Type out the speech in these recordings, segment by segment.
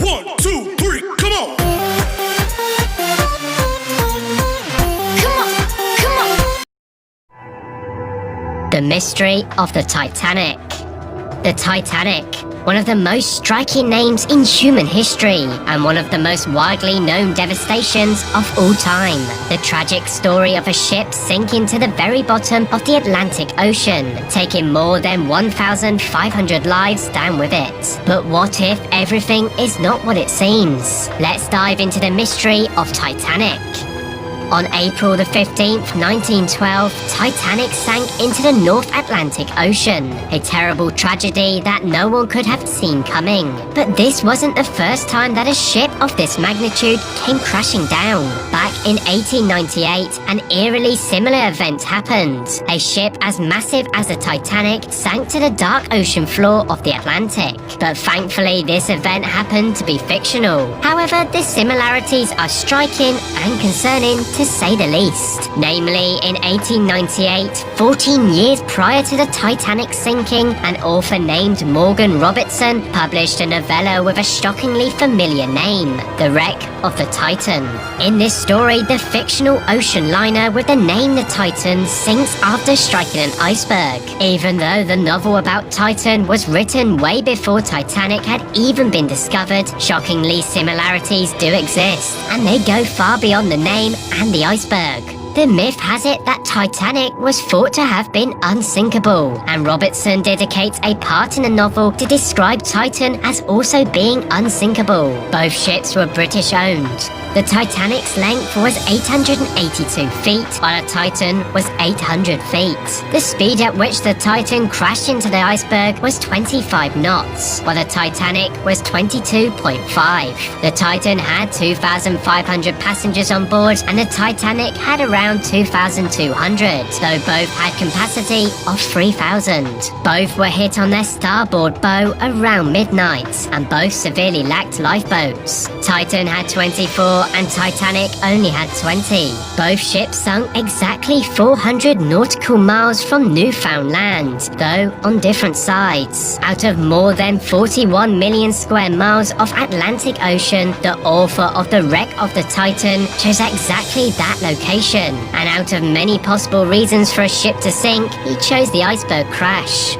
1, 2, 3, come on! The mystery of the Titanic. The Titanic, one of the most striking names in human history and one of the most widely known devastations of all time. The tragic story of a ship sinking to the very bottom of the Atlantic Ocean, taking more than 1,500 lives down with it. But what if everything is not what it seems? Let's dive into the mystery of Titanic. On April the 15th, 1912, Titanic sank into the North Atlantic Ocean. A terrible tragedy that no one could have seen coming. But this wasn't the first time that a ship of this magnitude came crashing down. Back in 1898, an eerily similar event happened. A ship as massive as the Titanic sank to the dark ocean floor of the Atlantic. But thankfully, this event happened to be fictional. However, the similarities are striking and concerning to say the least. Namely, in 1898, 14 years prior to the Titanic sinking, an author named Morgan Robertson published a novella with a shockingly familiar name, The Wreck of the Titan. In this story, the fictional ocean liner with the name the Titan sinks after striking an iceberg. Even though the novel about Titan was written way before Titanic had even been discovered, shockingly similarities do exist, and they go far beyond the name and the iceberg. The myth has it that Titanic was thought to have been unsinkable, and Robertson dedicates a part in the novel to describe Titan as also being unsinkable. Both ships were British owned. The Titanic's length was 882 feet, while the Titan was 800 feet. The speed at which the Titan crashed into the iceberg was 25 knots, while the Titanic was 22.5. The Titan had 2,500 passengers on board, and the Titanic had around 2,200, though both had capacity of 3,000. Both were hit on their starboard bow around midnight, and both severely lacked lifeboats. Titan had 24 and Titanic only had 20. Both ships sunk exactly 400 nautical miles from Newfoundland, though on different sides. Out of more than 41 million square miles of Atlantic Ocean, the author of The Wreck of the Titan chose exactly that location. And out of many possible reasons for a ship to sink, he chose the iceberg crash.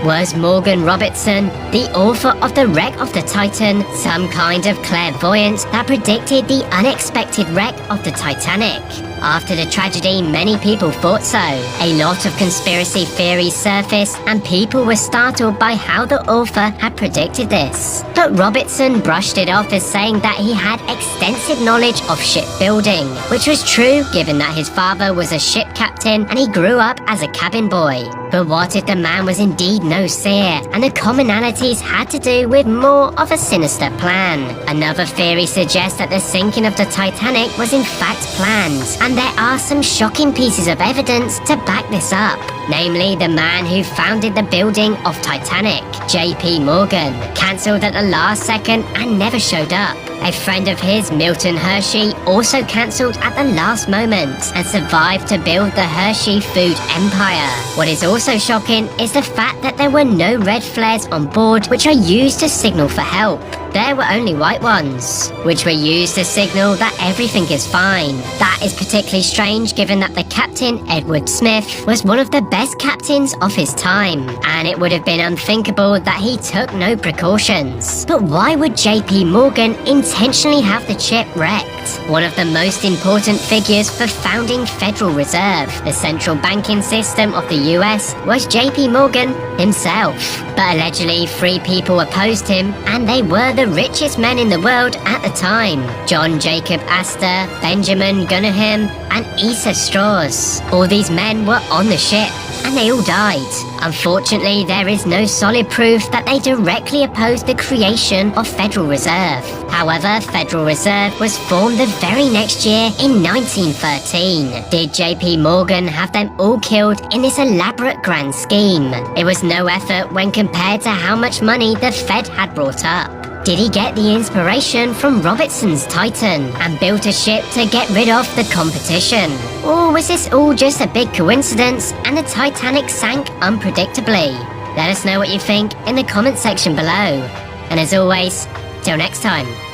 Was Morgan Robertson, the author of The Wreck of the Titan, some kind of clairvoyant that predicted the unexpected wreck of the Titanic? After the tragedy, many people thought so. A lot of conspiracy theories surfaced, and people were startled by how the author had predicted this. But Robertson brushed it off as saying that he had extensive knowledge of shipbuilding, which was true given that his father was a ship captain and he grew up as a cabin boy. But what if the man was indeed no seer, and the commonalities had to do with more of a sinister plan? Another theory suggests that the sinking of the Titanic was in fact planned, and there are some shocking pieces of evidence to back this up. Namely, the man who founded the building of Titanic, J.P. Morgan, cancelled at the last second and never showed up. A friend of his, Milton Hershey, also cancelled at the last moment and survived to build the Hershey food empire. What is also shocking is the fact that there were no red flares on board, which are used to signal for help. There were only white ones, which were used to signal that everything is fine. That is particularly strange given that the captain, Edward Smith, was one of the best captains of his time, and it would have been unthinkable that he took no precautions. But why would J.P. Morgan intentionally have the ship wrecked? One of the most important figures for founding Federal Reserve, the central banking system of the US, was J.P. Morgan himself. But allegedly, 3 people opposed him, and they were the richest men in the world at the time: John Jacob Astor, Benjamin Gunningham, and Asa Strauss. All these men were on the ship, and they all died. Unfortunately, there is no solid proof that they directly opposed the creation of Federal Reserve. However, Federal Reserve was formed the very next year in 1913. Did J.P. Morgan have them all killed in this elaborate grand scheme? It was no effort when compared to how much money the Fed had brought up. Did he get the inspiration from Robertson's Titan and built a ship to get rid of the competition? Or was this all just a big coincidence and the Titanic sank unpredictably? Let us know what you think in the comment section below. And as always, Till next time.